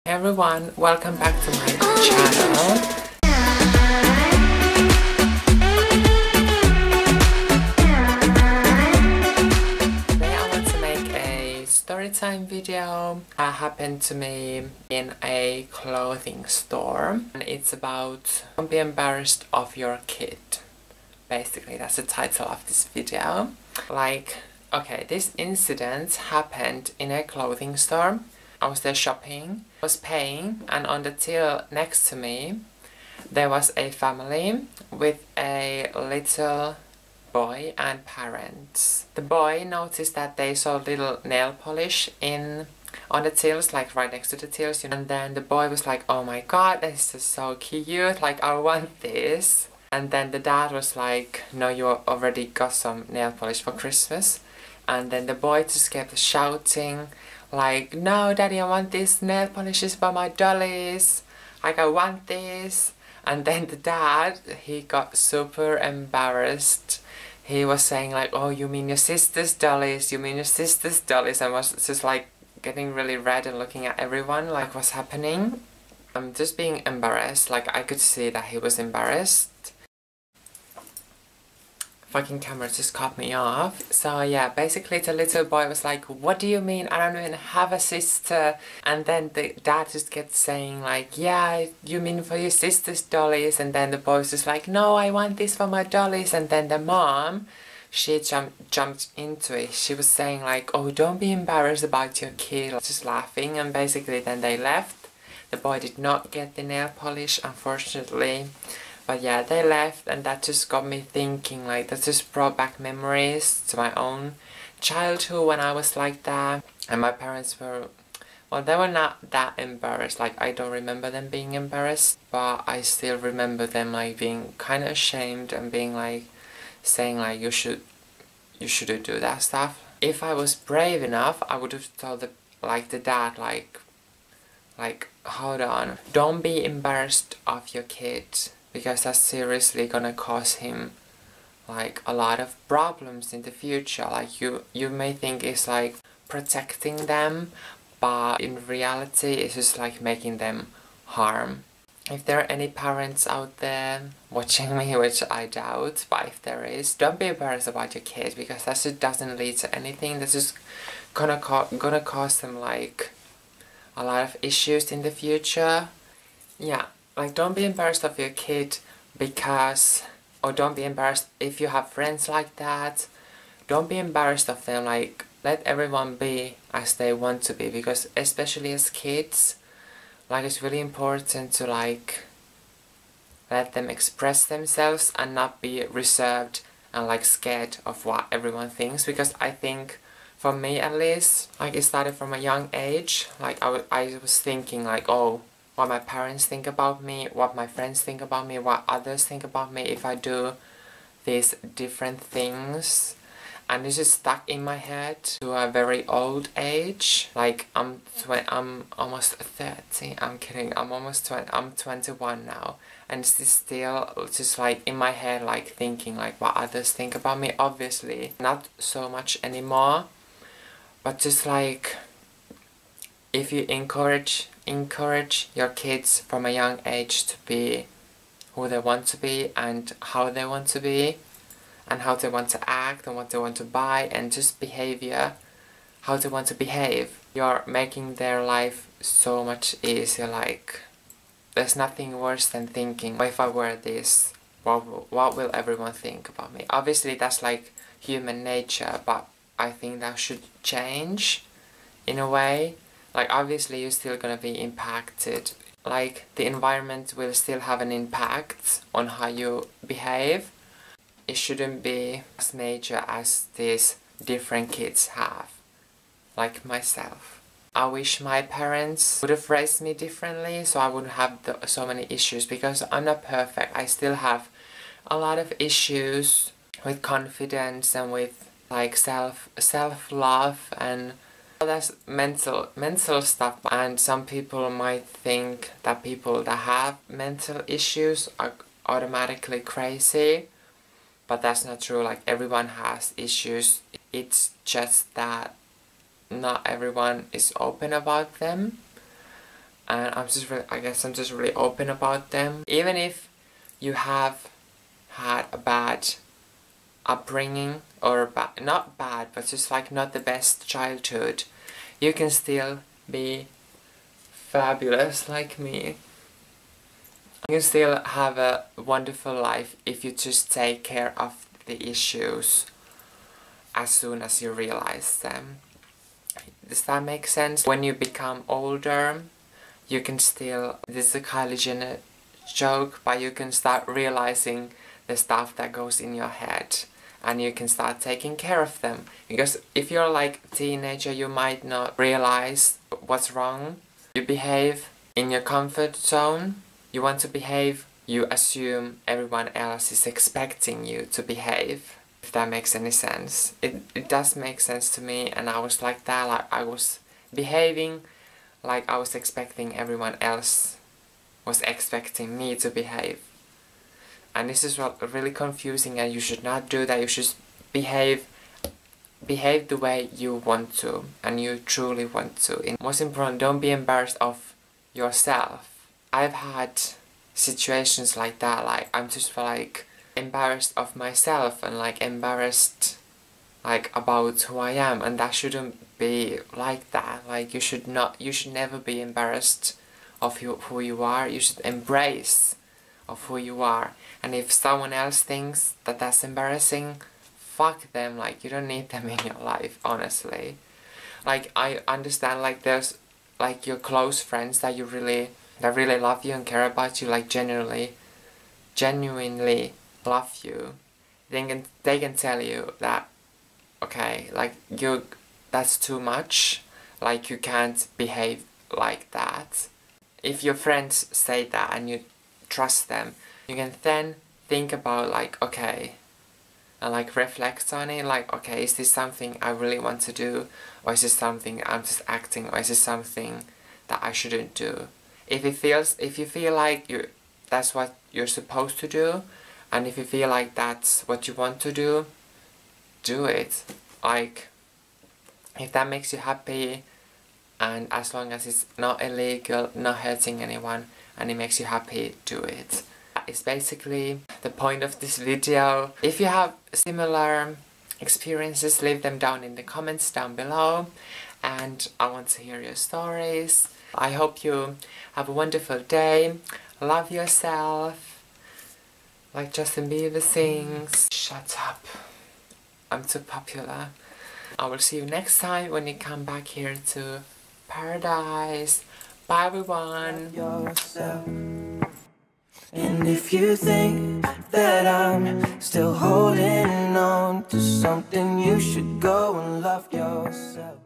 Hey everyone, welcome back to my channel. Today I want to make a storytime video that happened to me in a clothing store. And it's about don't be embarrassed of your kid. Basically, that's the title of this video. Okay, this incident happened in a clothing store. I was there shopping, I was paying, and on the till next to me there was a family with a little boy and parents. The boy noticed that they saw little nail polish on the tills, like right next to the tills, and then the boy was like, oh my god, this is so cute, like I want this. And then the dad was like, no, you already got some nail polish for Christmas. And then the boy just kept shouting like, no daddy, I want these nail polishes for my dollies, like I want this. And then the dad, he got super embarrassed. He was saying like, oh, you mean your sister's dollies, you mean your sister's dollies, and was just like getting really red and looking at everyone like what's happening. I'm just being embarrassed, like I could see that he was embarrassed. Fucking camera just cut me off. So yeah, basically the little boy was like, what do you mean? I don't even have a sister. And then the dad just kept saying like, yeah, you mean for your sister's dollies? And then the boy was just like, no, I want this for my dollies. And then the mom, she jumped into it. She was saying like, oh, don't be embarrassed about your kid. Just laughing, and basically then they left. The boy did not get the nail polish, unfortunately. But yeah, they left, and that just got me thinking, like, that just brought back memories to my own childhood when I was like that. And my parents were, well, they were not that embarrassed, like, I don't remember them being embarrassed, but I still remember them, like, being kind of ashamed and being, like, saying, like, you shouldn't do that stuff. If I was brave enough, I would have told the dad, like, hold on, don't be embarrassed of your kids, because that's seriously gonna cause him like a lot of problems in the future. Like you may think it's like protecting them, but in reality it's just like making them harm. If there are any parents out there watching me, which I doubt, but if there is, don't be embarrassed about your kids, because that just doesn't lead to anything. That's just gonna cause them like a lot of issues in the future. Yeah. Like, don't be embarrassed of your kid because, or don't be embarrassed if you have friends like that. Don't be embarrassed of them, like, let everyone be as they want to be, because especially as kids, like, it's really important to, like, let them express themselves and not be reserved and, like, scared of what everyone thinks. Because I think, for me at least, like, it started from a young age. Like, I was thinking, like, oh, what my parents think about me, what my friends think about me, what others think about me if I do these different things. And this is stuck in my head to a very old age. Like I'm almost 30. I'm kidding. I'm 21 now, and it's still just like in my head, like thinking like what others think about me. Obviously not so much anymore, but just like if you encourage your kids from a young age to be who they want to be and how they want to be and how they want to act and what they want to buy and just behavior, how they want to behave, you're making their life so much easier. Like, there's nothing worse than thinking, if I wear this, what will everyone think about me? Obviously that's like human nature, but I think that should change in a way. Like, obviously you're still gonna be impacted. Like, the environment will still have an impact on how you behave. It shouldn't be as major as these different kids have. Like myself. I wish my parents would have raised me differently so I wouldn't have so many issues, because I'm not perfect. I still have a lot of issues with confidence and with like self-love, and that's mental stuff. And some people might think that people that have mental issues are automatically crazy, but that's not true. Like, everyone has issues. It's just that not everyone is open about them. and I guess I'm just really open about them. Even if you have had a bad upbringing, or not bad, but just like not the best childhood, you can still be fabulous like me. You can still have a wonderful life if you just take care of the issues as soon as you realize them. Does that make sense? When you become older, you can still, this is a Kylie Jenner joke, but you can start realizing the stuff that goes in your head, and you can start taking care of them. Because if you're like a teenager, you might not realize what's wrong. You behave in your comfort zone. You want to behave, you assume everyone else is expecting you to behave. If that makes any sense. It does make sense to me, and I was like that, like I was behaving like I was expecting everyone else was expecting me to behave. And this is really confusing, and you should not do that. You should behave the way you want to, and you truly want to. And most important, don't be embarrassed of yourself. I've had situations like that, like I'm just like embarrassed of myself, and like embarrassed like about who I am, and that shouldn't be like that. Like you should never be embarrassed of who you are. You should embrace of who you are. And if someone else thinks that that's embarrassing, fuck them. Like you don't need them in your life, honestly. Like I understand, like there's like your close friends that really love you and care about you, like genuinely love you. They can tell you that, okay, like that's too much, like you can't behave like that. If your friends say that and you trust them, you can then think about like, okay, and like reflect on it, like, okay, is this something I really want to do, or is this something I'm just acting, or is this something that I shouldn't do? If you feel like that's what you're supposed to do, and if you feel like that's what you want to do, do it. Like, if that makes you happy, and as long as it's not illegal, not hurting anyone, and it makes you happy, do it. That is basically the point of this video. If you have similar experiences, leave them down in the comments down below, and I want to hear your stories. I hope you have a wonderful day. Love yourself. Like Justin Bieber sings. Shut up. I'm too popular. I will see you next time when you come back here to Paradise. Bye everyone. Yourself. And if you think that I'm still holding on to something, you should go and love yourself.